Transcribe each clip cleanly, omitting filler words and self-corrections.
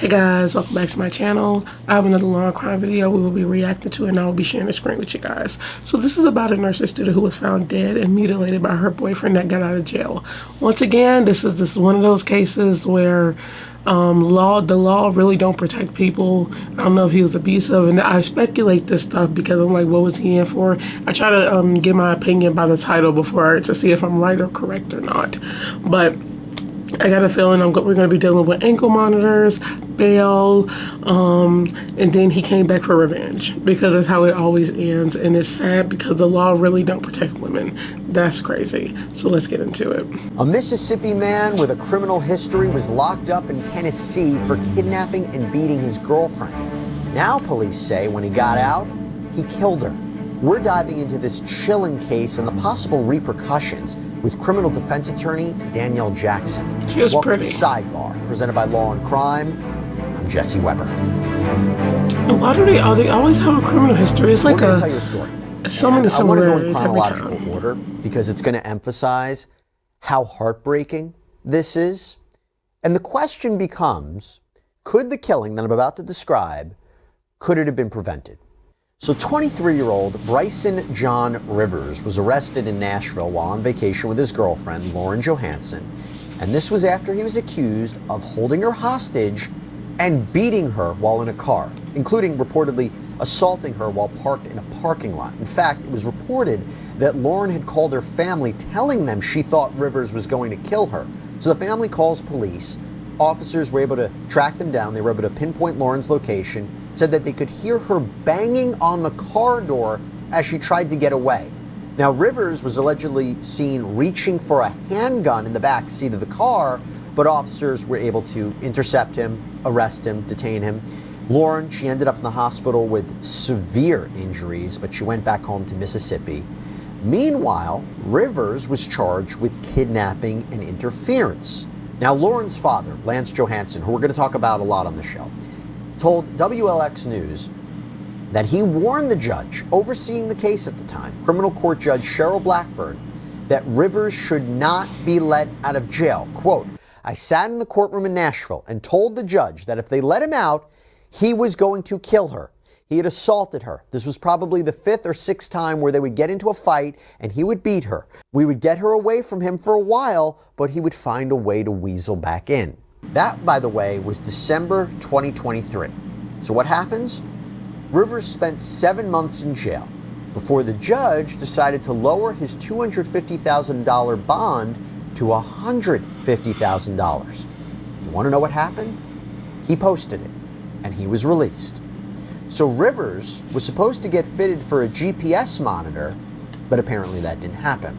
Hey guys, welcome back to my channel. I have another long crime video we will be reacting to, and I will be sharing the screen with you guys. So this is about a nursing student who was found dead and mutilated by her boyfriend that got out of jail. Once again, this is one of those cases where the law really don't protect people. I don't know if he was abusive, and I speculate this stuff because I'm like, what was he in for? I try to give my opinion by the title before to see if I'm right or correct or not. But I got a feeling we're going to be dealing with ankle monitors, bail, and then he came back for revenge, because that's how it always ends. And it's sad because the law really don't protect women. That's crazy. So let's get into it. A Mississippi man with a criminal history was locked up in Tennessee for kidnapping and beating his girlfriend. Now police say when he got out, he killed her. We're diving into this chilling case and the possible repercussions with criminal defense attorney Danielle Jackson. She was Welcome pretty. to Sidebar, presented by Law and Crime. I'm Jesse Weber. And why do they always have a criminal history? It's like We're going to tell you a story. So many I want to go in similarities every chronological time. order because it's going to emphasize how heartbreaking this is. And the question becomes, could the killing that I'm about to describe, could it have been prevented? So 23-year-old Bryson John Rivers was arrested in Nashville while on vacation with his girlfriend, Lauren Johansson. And this was after he was accused of holding her hostage and beating her while in a car, including reportedly assaulting her while parked in a parking lot. In fact, it was reported that Lauren had called her family telling them she thought Rivers was going to kill her. So the family calls police. Officers were able to track them down. They were able to pinpoint Lauren's location, said that they could hear her banging on the car door as she tried to get away. Now, Rivers was allegedly seen reaching for a handgun in the back seat of the car, but officers were able to intercept him, arrest him, detain him. Lauren, she ended up in the hospital with severe injuries, but she went back home to Mississippi. Meanwhile, Rivers was charged with kidnapping and interference. Now, Lauren's father, Lance Johansson, who we're going to talk about a lot on the show, told WLX News that he warned the judge overseeing the case at the time, criminal court judge Cheryl Blackburn, that Rivers should not be let out of jail. Quote, "I sat in the courtroom in Nashville and told the judge that if they let him out, he was going to kill her. He had assaulted her. This was probably the 5th or 6th time where they would get into a fight and he would beat her. We would get her away from him for a while, but he would find a way to weasel back in." That, by the way, was December 2023. So what happens? Rivers spent 7 months in jail before the judge decided to lower his $250,000 bond to $150,000. You want to know what happened? He posted it, and he was released. So Rivers was supposed to get fitted for a GPS monitor, but apparently that didn't happen.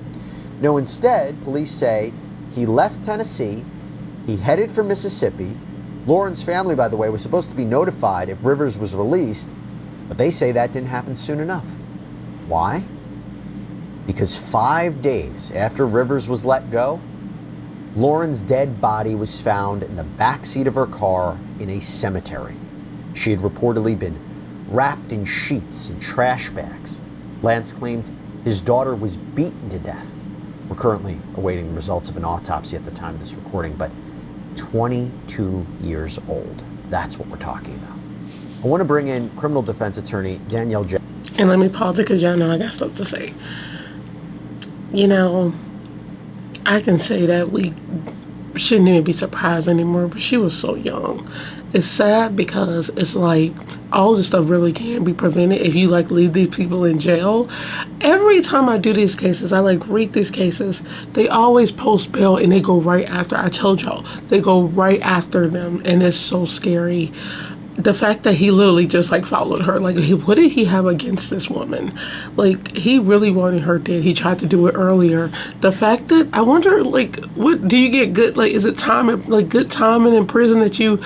No, instead, police say he left Tennessee, he headed for Mississippi. Lauren's family, by the way, was supposed to be notified if Rivers was released, but they say that didn't happen soon enough. Why? Because 5 days after Rivers was let go, Lauren's dead body was found in the backseat of her car in a cemetery. She had reportedly been wrapped in sheets and trash bags. Lance claimed his daughter was beaten to death. We're currently awaiting the results of an autopsy at the time of this recording, but 22 years old. That's what we're talking about. I want to bring in criminal defense attorney Danielle Jackson. And let me pause it because y'all know I got stuff to say. You know, I can say that we shouldn't even be surprised anymore, but she was so young. It's sad because it's like all this stuff really can be prevented if you leave these people in jail. Every time I do these cases, I read these cases, they always post bail and they go right after. I told y'all, they go right after them, and it's so scary. The fact that he literally just followed her, what did he have against this woman? He really wanted her dead. He tried to do it earlier. The fact that I wonder, what do you get good? Is it time, good timing in prison that you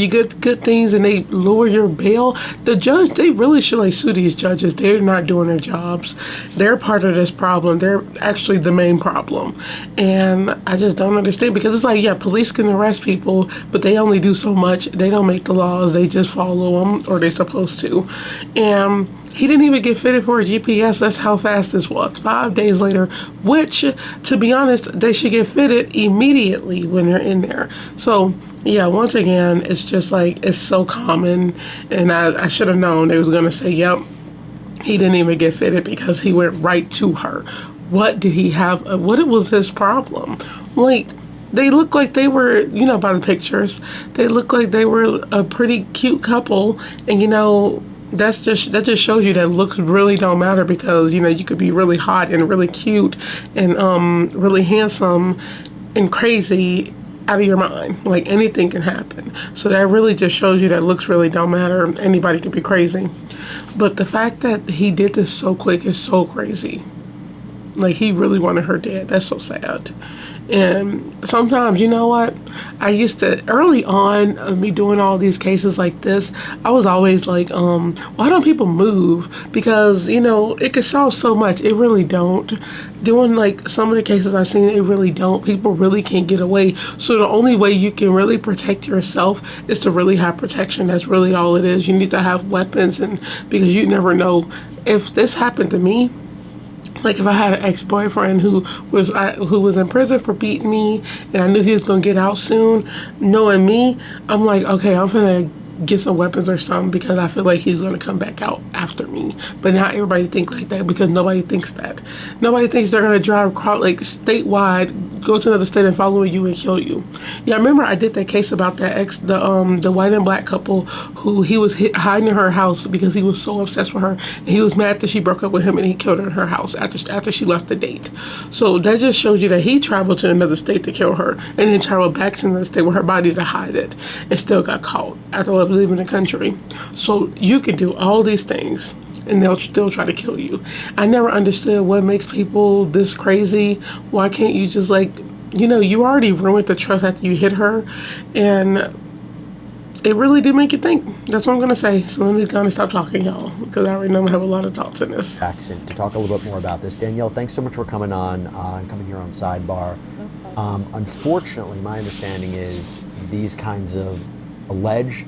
get good things and they lower your bail? The judge, they really should sue these judges. They're not doing their jobs. They're part of this problem. They're actually the main problem, and I just don't understand, because it's yeah, police can arrest people, but they only do so much. They don't make the laws. They just follow them, or they're supposed to. And He didn't even get fitted for a GPS. That's how fast this was. 5 days later, which, to be honest, they should get fitted immediately when they're in there. So, yeah, once again, it's just like, it's so common. And I should have known they was going to say, yep, he didn't even get fitted because he went right to her. What did he have? What was his problem? Like, they look like they were, by the pictures, they look like they were a pretty cute couple. And, that just shows you that looks really don't matter, because you could be really hot and really cute and really handsome and crazy out of your mind. Like, anything can happen. So that really just shows you that looks really don't matter. Anybody could be crazy. But the fact that he did this so quick is so crazy. Like, he really wanted her dead. That's so sad. And sometimes, you know what? I used to, early on, me doing all these cases like this, I was always like, why don't people move? Because, it could solve so much. It really don't. Doing, like, some of the cases I've seen, it really don't. People really can't get away. So the only way you can really protect yourself is to really have protection. That's really all it is. You need to have weapons, and because you never know. If this happened to me, like, if I had an ex-boyfriend who was in prison for beating me, and I knew he was gonna get out soon, knowing me, I'm like, okay, I'm gonna get some weapons or something, because I feel like he's gonna come back out after me. But not everybody thinks like that, because nobody thinks that. Nobody thinks they're gonna drive like statewide, go to another state and follow you and kill you. Yeah, I remember I did that case about that the white and black couple who he was hiding in her house because he was so obsessed with her, and he was mad that she broke up with him, and he killed her in her house after she left the date. So that just shows you that he traveled to another state to kill her, and then traveled back to another state with her body to hide it, and still got caught after leaving the country. So you can do all these things and they'll still try to kill you. I never understood what makes people this crazy. Why can't you just, like, you already ruined the trust after you hit her, and it really did make you think. That's what I'm gonna say. So let me kind of stop talking, y'all, because I already know I have a lot of thoughts in this. Accent to talk a little bit more about this. Danielle, thanks so much for coming on and coming here on Sidebar. Unfortunately, my understanding is these kinds of alleged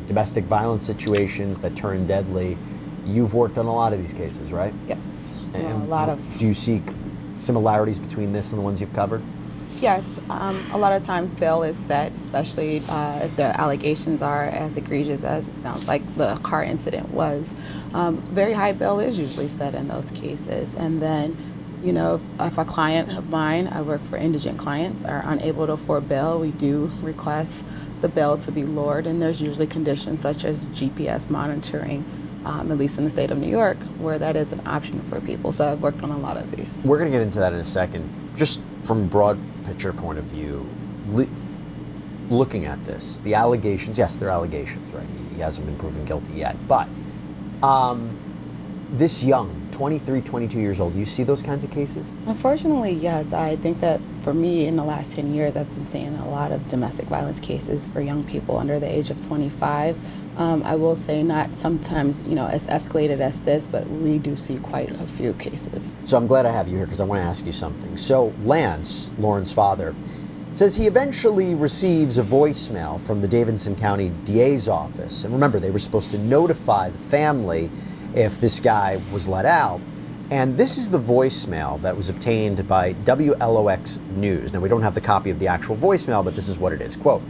domestic violence situations that turn deadly, you've worked on a lot of these cases, right? Yes, And a lot of. Do you see similarities between this and the ones you've covered? Yes, a lot of times bail is set, especially if the allegations are as egregious as it sounds like the car incident was. Very high bail is usually set in those cases. And then, if a client of mine, I work for indigent clients, are unable to afford bail, we do request the bail to be lowered, and there's usually conditions such as GPS monitoring, at least in the state of New York, where that is an option for people. So I've worked on a lot of these. We're going to get into that in a second. Just from a broad picture point of view, looking at this, the allegations, yes, they're allegations, right? He hasn't been proven guilty yet. But this young, 23, 22 years old, do you see those kinds of cases? Unfortunately, yes. I think that for me, in the last 10 years, I've been seeing a lot of domestic violence cases for young people under the age of 25. I will say not sometimes, as escalated as this, but we do see quite a few cases. So I'm glad I have you here because I want to ask you something. So Lance, Lauren's father, says he eventually receives a voicemail from the Davidson County DA's office. And remember, they were supposed to notify the family if this guy was let out. And this is the voicemail that was obtained by WLOX News. Now, we don't have the copy of the actual voicemail, but this is what it is. Quote,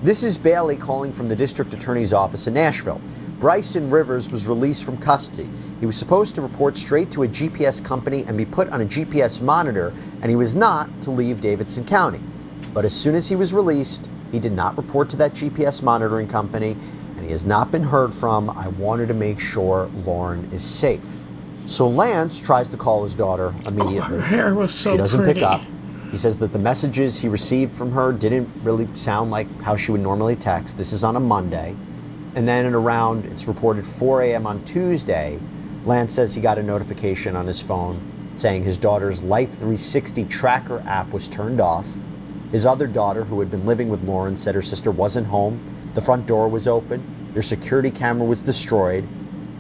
"This is Bailey calling from the district attorney's office in Nashville. Bryson Rivers was released from custody. He was supposed to report straight to a GPS company and be put on a GPS monitor, and he was not to leave Davidson County. But as soon as he was released, he did not report to that GPS monitoring company, and he has not been heard from. I wanted to make sure Lauren is safe." So Lance tries to call his daughter immediately. Her hair was so She doesn't pretty. pick up. He says that the messages he received from her didn't really sound like how she would normally text. This is on a Monday. And then at around, it's reported 4 a.m. on Tuesday, Lance says he got a notification on his phone saying his daughter's Life 360 tracker app was turned off. His other daughter, who had been living with Lauren, said her sister wasn't home. The front door was open. Their security camera was destroyed.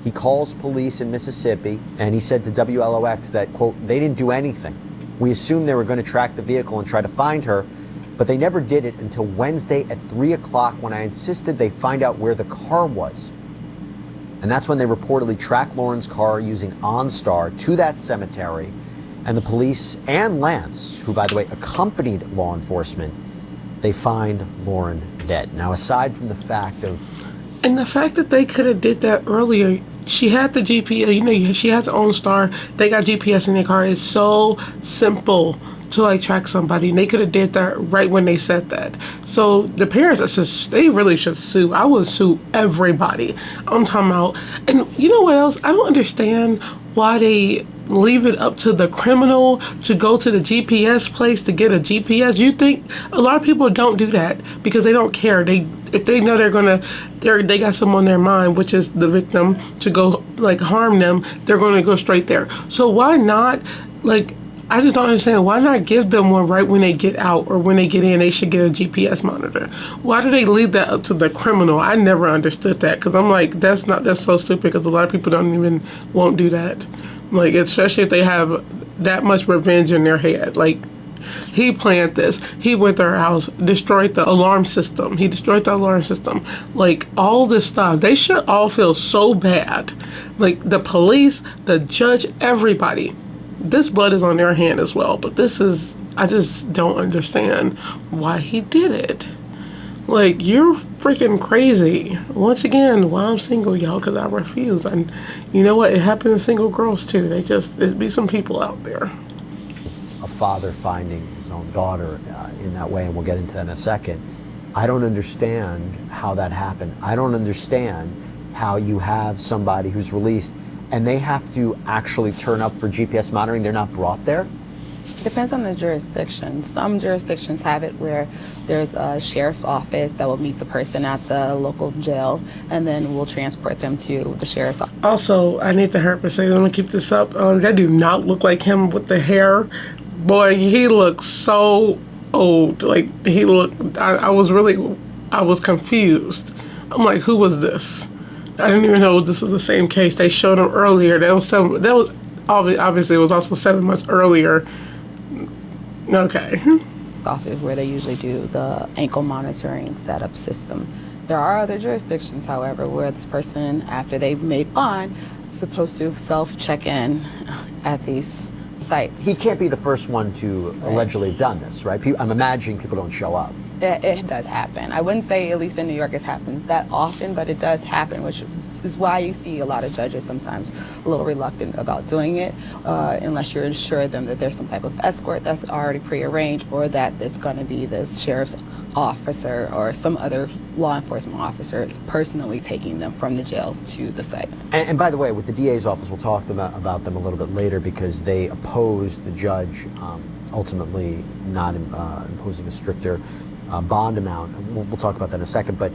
He calls police in Mississippi, and he said to WLOX that, quote, "They didn't do anything. We assumed they were going to track the vehicle and try to find her, but they never did it until Wednesday at 3 o'clock when I insisted they find out where the car was." And that's when they reportedly tracked Lauren's car using OnStar to that cemetery. And the police and Lance, who, by the way, accompanied law enforcement, they find Lauren dead. Now, aside from the fact of... And the fact that they could have did that earlier, she had the GPS, she has her own star. They got GPS in their car. It's so simple to like track somebody, and they could have did that right when they said that. So the parents are just, they really should sue. I would sue everybody. I'm talking about, and you know what else? I don't understand why they leave it up to the criminal to go to the GPS place to get a GPS. You think a lot of people don't do that because they don't care. If they know they got someone on their mind, which is the victim, to go like harm them, they're gonna go straight there. So why not, like, I just don't understand. Why not give them one right when they get out or when they get in? They should get a GPS monitor. Why do they leave that up to the criminal? I never understood that, because I'm like, that's so stupid, because a lot of people won't do that. Like, especially if they have that much revenge in their head. Like, he planned this. He went to her house, destroyed the alarm system. He destroyed the alarm system. Like, all this stuff. They should all feel so bad. Like, the police, the judge, everybody. This blood is on their hand as well, but I just don't understand why he did it. Like, you're freaking crazy. Once again, why I'm single, y'all, because I refuse. And you know what? It happens to single girls too. It'd be some people out there. A father finding his own daughter in that way, and we'll get into that in a second. I don't understand how that happened. I don't understand how you have somebody who's released and they have to actually turn up for GPS monitoring. They're not brought there? It depends on the jurisdiction. Some jurisdictions have it where there's a sheriff's office that will meet the person at the local jail, and then we'll transport them to the sheriff's office. Also, I need to hurt but say, let me keep this up. That do not look like him with the hair. Boy, he looks so old. Like, I was confused. I'm like, who was this? I didn't even know this was the same case. They showed him earlier. Obviously it was also 7 months earlier. Okay. Offices where they usually do the ankle monitoring setup system. There are other jurisdictions, however, where this person, after they've made bond, is supposed to self-check in at these sites. He can't be the first one to allegedly have done this, right? I'm imagining people don't show up. It does happen. I wouldn't say, at least in New York, it happens that often, but it does happen, which is why you see a lot of judges sometimes a little reluctant about doing it, unless you're assured them that there's some type of escort that's already prearranged, or that there's going to be this sheriff's officer or some other law enforcement officer personally taking them from the jail to the site. And by the way, with the DA's office, we'll talk about them a little bit later, because they opposed the judge ultimately not imposing a stricter bond amount. We'll talk about that in a second, but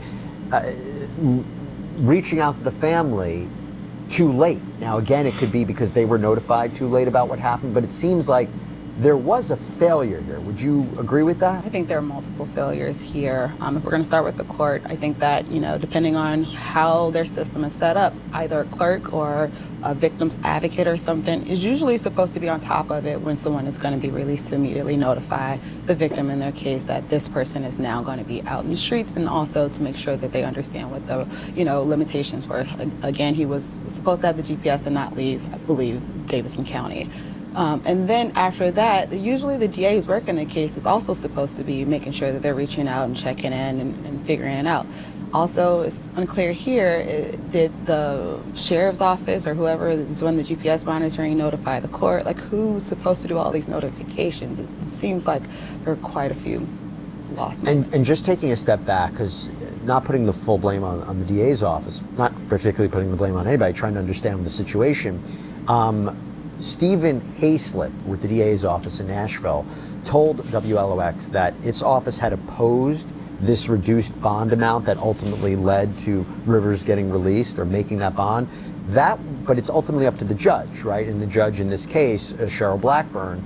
reaching out to the family too late. Now, again, it could be because they were notified too late about what happened, but it seems like there was a failure here. Would you agree with that? I think there are multiple failures here. If we're going to start with the court, I think that, depending on how their system is set up, either a clerk or a victim's advocate or something is usually supposed to be on top of it when someone is going to be released, to immediately notify the victim in their case that this person is now going to be out in the streets, and also to make sure that they understand what the, limitations were. Again, he was supposed to have the GPS and not leave, I believe, Davidson County. And then after that, usually the DA's work in the case is also supposed to be making sure that they're reaching out and checking in and figuring it out. Also, it's unclear here, did the sheriff's office or whoever is doing the GPS monitoring notify the court? Like, who's supposed to do all these notifications? It seems like there are quite a few lost moments. And just taking a step back, because not putting the full blame on the DA's office, not particularly putting the blame on anybody, trying to understand the situation. Stephen Hayslip with the DA's office in Nashville told WLOX that its office had opposed this reduced bond amount that ultimately led to Rivers getting released or making that bond. But it's ultimately up to the judge, right? And the judge in this case, Cheryl Blackburn.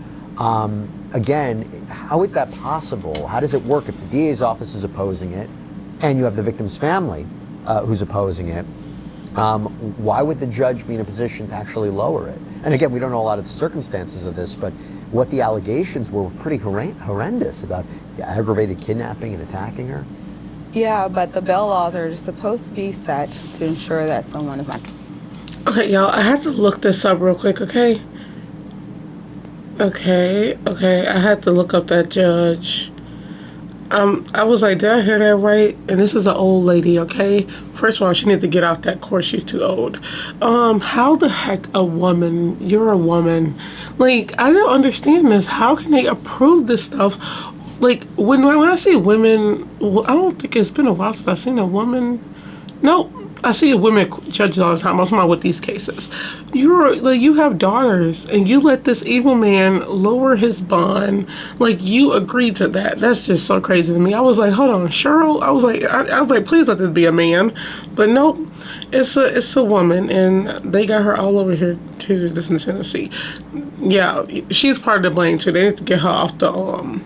Again, how is that possible? How does it work if the DA's office is opposing it and you have the victim's family who's opposing it? Why would the judge be in a position to actually lower it? And again, we don't know a lot of the circumstances of this, but what the allegations were pretty horrendous about aggravated kidnapping and attacking her. Yeah, but the bail laws are supposed to be set to ensure that someone is not. Okay, y'all, I have to look this up real quick, okay? Okay, I had to look up that judge. I was like, did I hear that right? And this is an old lady, okay? First of all, she needs to get out that court. She's too old. How the heck a woman? You're a woman. Like, I don't understand this. How can they approve this stuff? Like, when I say women, well, I don't think it's been a while since I've seen a woman. No, I see women judges all the time. I'm talking about with these cases. You're like, you have daughters, and you let this evil man lower his bond. Like, you agreed to that. That's just so crazy to me. I was like, hold on, Cheryl. I was like, please let this be a man, but nope, it's a woman, and they got her all over here too. This in Tennessee. Yeah, she's part of the blame too. They need to get her off the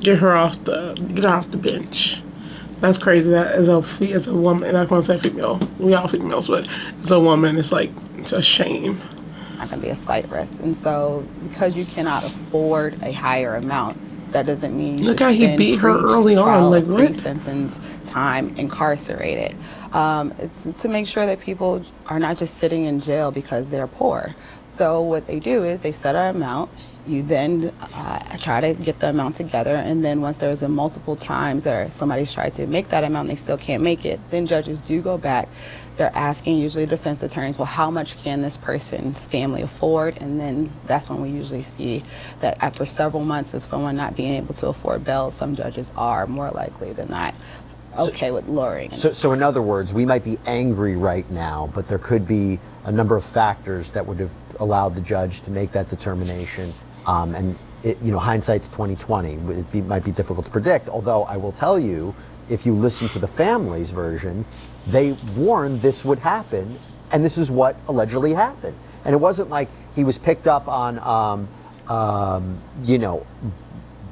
get her off the bench. That's crazy. That as a woman, and I want to say female. We all females, but as a woman, it's like it's a shame. Not going to be a flight risk. And so, because you cannot afford a higher amount, that doesn't mean you Look should how he spend beat her early on. Like, what? Pre-sentence time incarcerated. It's to make sure that people are not just sitting in jail because they're poor. So what they do is they set an amount. You then try to get the amount together, and then once there's been multiple times or somebody's tried to make that amount and they still can't make it, then judges do go back. They're asking usually defense attorneys, well, how much can this person's family afford? And then that's when we usually see that after several months of someone not being able to afford bail, some judges are more likely than not okay with lowering. So in other words, we might be angry right now, but there could be a number of factors that would have allowed the judge to make that determination. And hindsight's 2020. It might be difficult to predict. Although I will tell you, if you listen to the family's version, they warned this would happen, and this is what allegedly happened. And it wasn't like he was picked up on,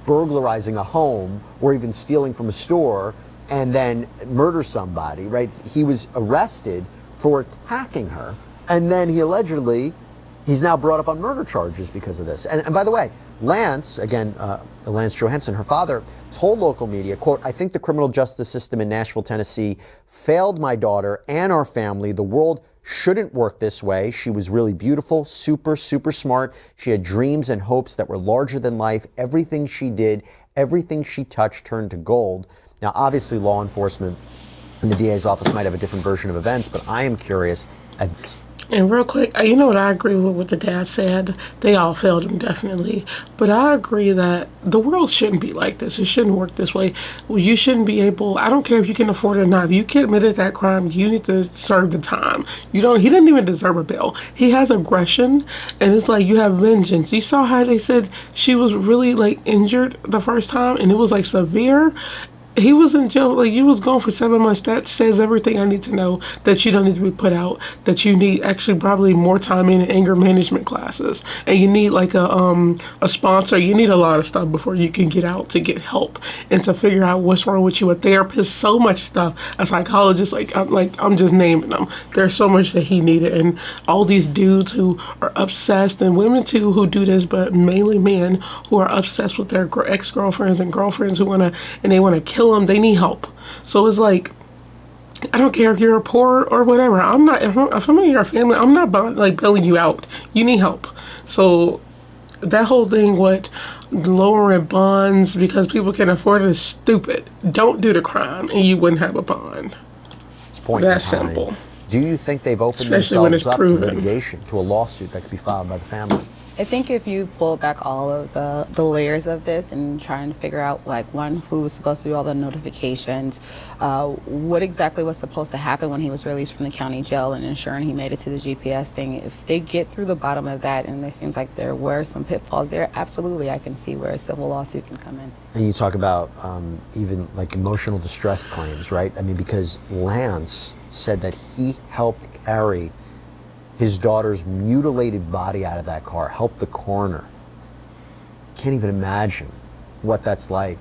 burglarizing a home or even stealing from a store and then murder somebody, right? He was arrested for attacking her, and then he's now brought up on murder charges because of this. And by the way, Lance, again, Lance Johansson, her father, told local media, quote, "I think the criminal justice system in Nashville, Tennessee failed my daughter and our family. The world shouldn't work this way. She was really beautiful, super, super smart. She had dreams and hopes that were larger than life. Everything she did, everything she touched turned to gold." Now, obviously, law enforcement and the DA's office might have a different version of events, but I am curious. And real quick, you know what I agree with what the dad said? They all failed him, definitely. But I agree that the world shouldn't be like this. It shouldn't work this way. Well, you shouldn't be able, I don't care if you can afford it or not. If you committed that crime, you need to serve the time. He didn't even deserve a bail. He has aggression, and it's like you have vengeance. You saw how they said she was really like injured the first time, and it was like severe. He was in jail, like you was gone for 7 months. That says everything I need to know, that you don't need to be put out, that you need actually probably more time in anger management classes. And you need like a sponsor. You need a lot of stuff before you can get out to get help and to figure out what's wrong with you. A therapist, so much stuff. A psychologist, I'm just naming them. There's so much that he needed. And all these dudes who are obsessed, and women too who do this, but mainly men who are obsessed with their ex-girlfriends and girlfriends they want to kill them. They need help. So it's like, I don't care if you're poor or whatever. If I'm in your family, I'm not bailing you out. You need help. So that whole thing with lowering bonds because people can afford it is stupid. Don't do the crime and you wouldn't have a bond. That's simple. Do you think they've opened Especially when themselves it's up proven. to litigation, to a lawsuit that could be filed by the family? I think if you pull back all of the layers of this and trying to figure out, like, one, who was supposed to do all the notifications, what exactly was supposed to happen when he was released from the county jail, and ensuring he made it to the GPS thing, if they get through the bottom of that, and there seems like there were some pitfalls there, absolutely I can see where a civil lawsuit can come in. And you talk about even like emotional distress claims, right? I mean, because Lance said that he helped carry his daughter's mutilated body out of that car, helped the coroner. Can't even imagine what that's like.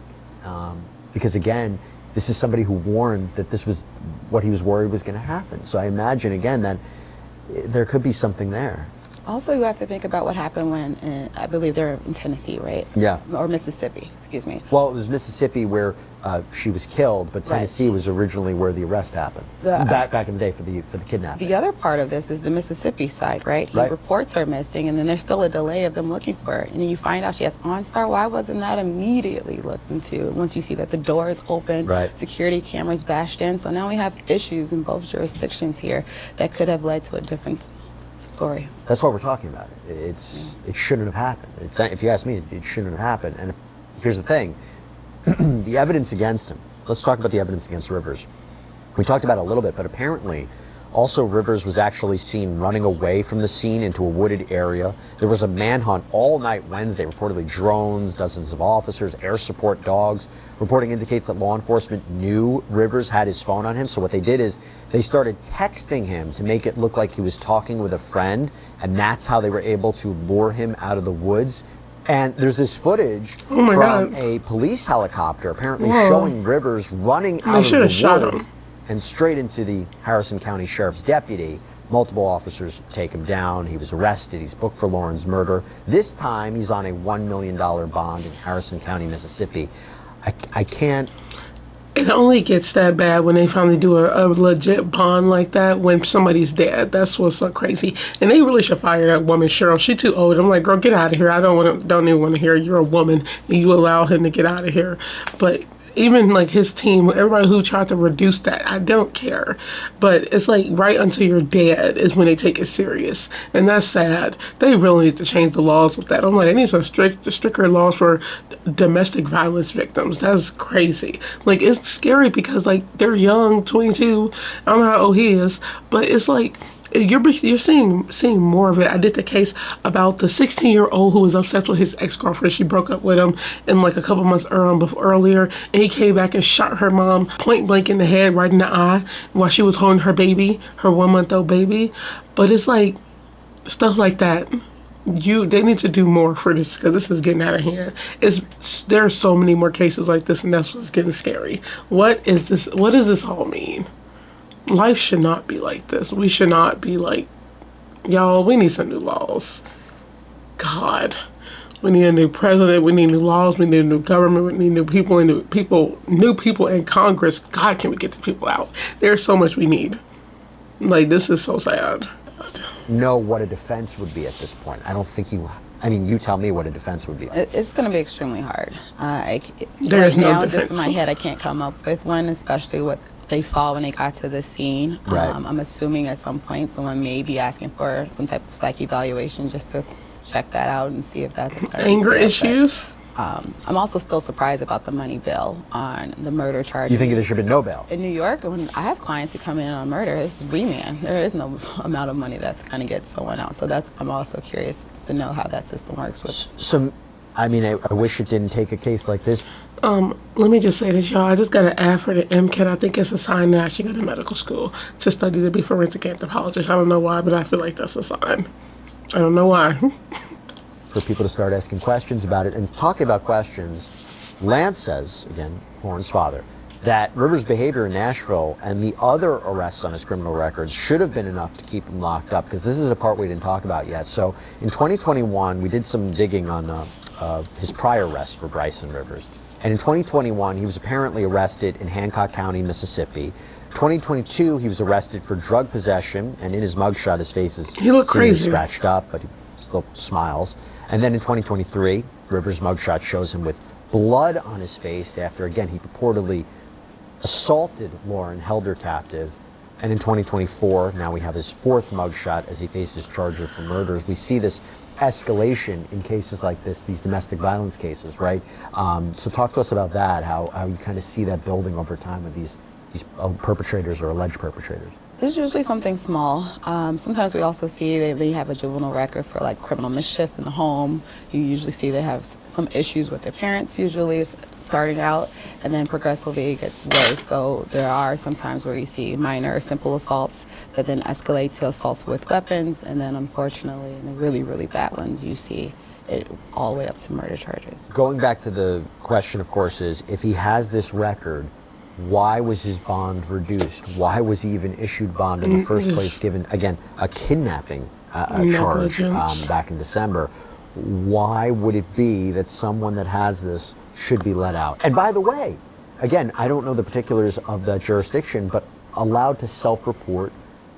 Because again, this is somebody who warned that this was what he was worried was going to happen. So I imagine again that there could be something there. Also, you have to think about what happened when, I believe they're in Tennessee, right? Yeah. Or Mississippi, excuse me. Well, it was Mississippi where she was killed, but Tennessee was originally where the arrest happened. Back in the day for the kidnapping. The other part of this is the Mississippi side, right? He reports her missing, and then there's still a delay of them looking for her. And then you find out she has OnStar. Why wasn't that immediately looked into? Once you see that the door is open, security cameras bashed in. So now we have issues in both jurisdictions here that could have led to a different story. That's what we're talking about. It shouldn't have happened. If you ask me, it shouldn't have happened. And here's the thing. The evidence against him. Let's talk about the evidence against Rivers. We talked about it a little bit, but apparently also Rivers was actually seen running away from the scene into a wooded area. There was a manhunt all night Wednesday, reportedly drones, dozens of officers, air support dogs. Reporting indicates that law enforcement knew Rivers had his phone on him, so what they did is they started texting him to make it look like he was talking with a friend, and that's how they were able to lure him out of the woods. And there's this footage from a police helicopter apparently showing Rivers running out of the woods and straight into the Harrison County Sheriff's deputy. Multiple officers take him down. He was arrested. He's booked for Lauren's murder. This time he's on a $1 million bond in Harrison County, Mississippi. I can't. It only gets that bad when they finally do a legit bond like that when somebody's dead. That's what's so crazy. And they really should fire that woman, Cheryl. She's too old. I'm like, girl, get out of here. I don't even want to hear you're a woman and you allow him to get out of here. But even like his team, everybody who tried to reduce that, I don't care. But it's like right until you're dead is when they take it serious. And that's sad. They really need to change the laws with that. I'm like, they need some stricter laws for domestic violence victims. That's crazy. Like, it's scary because like they're young, 22. I don't know how old he is, but it's like, you're seeing more of it. I did the case about the 16-year-old who was obsessed with his ex-girlfriend. She broke up with him in like a couple months earlier, and he came back and shot her mom point blank in the head, right in the eye, while she was holding her baby, her 1-month-old baby. But it's like stuff like that. They need to do more for this because this is getting out of hand. There are so many more cases like this, and that's what's getting scary. What is this? What does this all mean? Life should not be like this. We should not be like, y'all, we need some new laws. God, we need a new president. We need new laws. We need a new government. We need new people and new people in Congress. God, can we get these people out? There's so much we need. Like, this is so sad. Know what a defense would be at this point. I don't think you tell me what a defense would be. It's going to be extremely hard. There's no now, defense. just in my head, I can't come up with one, especially what they saw when they got to the scene. I'm assuming at some point someone may be asking for some type of psych evaluation just to check that out and see if that's anger issues. I'm also still surprised about the money bail on the murder charge. You think there should have been no bail? In New York, when I have clients who come in on murder, it's remand. There is no amount of money that's going to get someone out. So I'm also curious to know how that system works. I wish it didn't take a case like this. Let me just say this, y'all. I just got an ad for the MCAT. I think it's a sign that I should go to medical school to study to be forensic anthropologist. I don't know why, but I feel like that's a sign. I don't know why. For people to start asking questions about it and talking about questions, Lance says, again, Lauren's father, that Rivers' behavior in Nashville and the other arrests on his criminal records should have been enough to keep him locked up, because this is a part we didn't talk about yet. So in 2021, we did some digging on his prior arrest for Bryson Rivers. And in 2021, he was apparently arrested in Hancock County, Mississippi. 2022, he was arrested for drug possession, and in his mugshot, his face is crazy, scratched up, but he still smiles. And then in 2023, Rivers' mugshot shows him with blood on his face after, again, he purportedly assaulted Lauren, held her captive. And in 2024, now we have his fourth mugshot as he faces charges for murders. We see this escalation in cases like this, these domestic violence cases, right? So talk to us about that, how you kind of see that building over time with these perpetrators or alleged perpetrators. It's usually something small. Sometimes we also see they may have a juvenile record for like criminal mischief in the home. You usually see they have some issues with their parents, usually starting out, and then progressively it gets worse. So there are some times where you see minor, simple assaults that then escalate to assaults with weapons, and then unfortunately, in the really, really bad ones, you see it all the way up to murder charges. Going back to the question, of course, is if he has this record, why was his bond reduced? Why was he even issued bond in the first place, given, again, a kidnapping charge Negligence. back in December. Why would it be that someone that has this should be let out? And by the way, again, I don't know the particulars of that jurisdiction, but allowed to self-report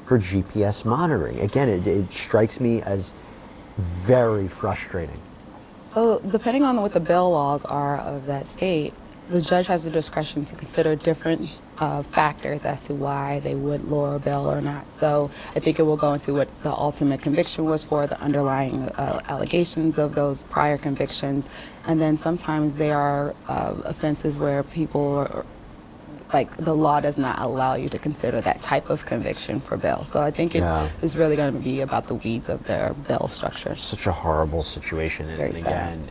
for GPS monitoring. Again, it strikes me as very frustrating. So depending on what the bail laws are of that state, the judge has the discretion to consider different factors as to why they would lower bail or not. So I think it will go into what the ultimate conviction was for, the underlying allegations of those prior convictions, and then sometimes there are offenses where people are, like, the law does not allow you to consider that type of conviction for bail. So I think it is really going to be about the weeds of their bail structure. Such a horrible situation, and Very sad. again,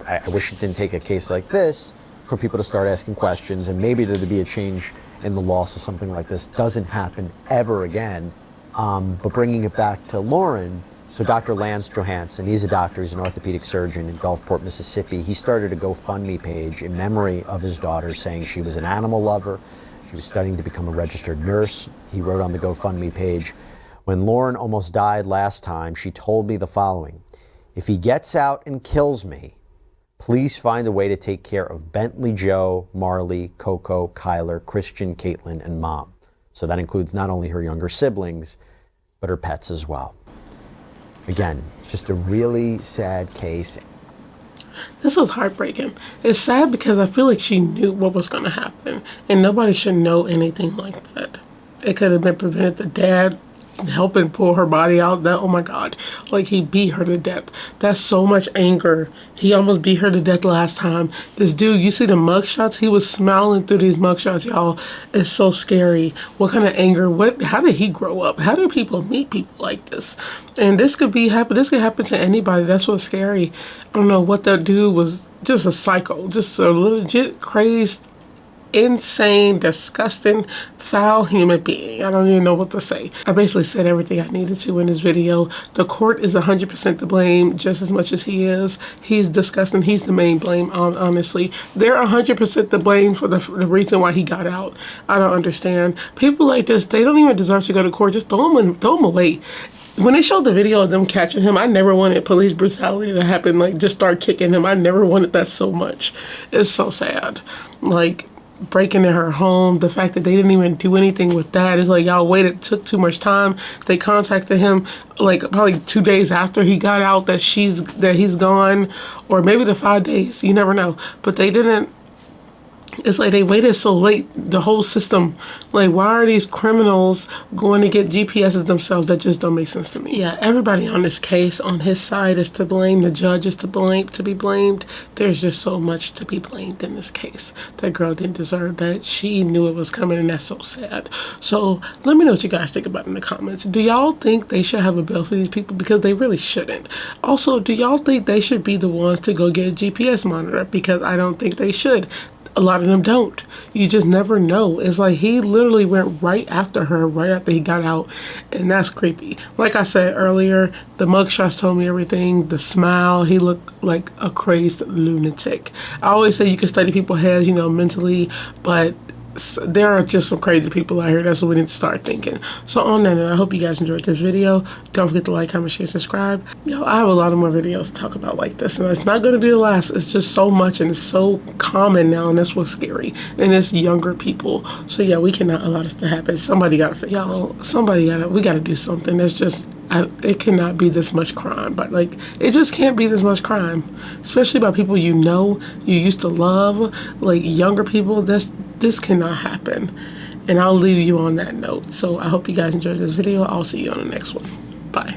I wish it didn't take a case like this for people to start asking questions, and maybe there to be a change in the law so something like this doesn't happen ever again. But bringing it back to Lauren, so Dr. Lance Johansson, he's a doctor, he's an orthopedic surgeon in Gulfport, Mississippi. He started a GoFundMe page in memory of his daughter, saying she was an animal lover. She was studying to become a registered nurse. He wrote on the GoFundMe page, "When Lauren almost died last time, she told me the following: if he gets out and kills me, please find a way to take care of Bentley Joe, Marley, Coco, Kyler, Christian, Caitlin, and Mom." So that includes not only her younger siblings, but her pets as well. Again, just a really sad case. This was heartbreaking. It's sad because I feel like she knew what was going to happen, and nobody should know anything like that. It could have been prevented. The dad helping pull her body out. That, oh my God, like, he beat her to death. That's so much anger. He almost beat her to death last time. This dude, you see the mugshots? He was smiling through these mugshots, y'all. It's so scary. What kind of anger? How did he grow up? How do people meet people like this? And this could happen to anybody. That's what's scary. I don't know what that dude was. Just a psycho, just a legit crazed, insane, disgusting, foul human being. I don't even know what to say. I basically said everything I needed to in this video. The court is 100% to blame, just as much as he is. He's disgusting. He's the main blame, honestly. They're 100% to blame for the reason why he got out. I don't understand. People like this, they don't even deserve to go to court. Just throw them away. When they showed the video of them catching him, I never wanted police brutality to happen. Like, just start kicking him. I never wanted that so much. It's so sad. Like, breaking in her home, the fact that they didn't even do anything with that is like, y'all waited, took too much time. They contacted him like probably 2 days after he got out that he's gone, or maybe the 5 days, you never know. But they didn't. It's like they waited so late, the whole system. Like, why are these criminals going to get GPSs themselves? That just don't make sense to me. Yeah, everybody on this case, on his side, is to blame. The judge is to be blamed. There's just so much to be blamed in this case. That girl didn't deserve that. She knew it was coming, and that's so sad. So let me know what you guys think about it in the comments. Do y'all think they should have a bill for these people? Because they really shouldn't. Also, do y'all think they should be the ones to go get a GPS monitor? Because I don't think they should. A lot of them don't. You just never know. It's like he literally went right after her, right after he got out, and that's creepy. Like I said earlier, the mugshots told me everything. The smile, he looked like a crazed lunatic. I always say you can study people's heads, mentally, but there are just some crazy people out here. That's what we need to start thinking. So on that note, I hope you guys enjoyed this video. Don't forget to like, comment, share, subscribe. I have a lot of more videos to talk about like this, and it's not going to be the last. It's just so much, and it's so common now, and that's what's scary. And it's younger people. So yeah, we cannot allow this to happen. Somebody got to fix this. We got to do something. It's just, it cannot be this much crime. But like, it just can't be this much crime, especially by people you used to love, like younger people. This cannot happen. And I'll leave you on that note. So I hope you guys enjoyed this video. I'll see you on the next one. Bye.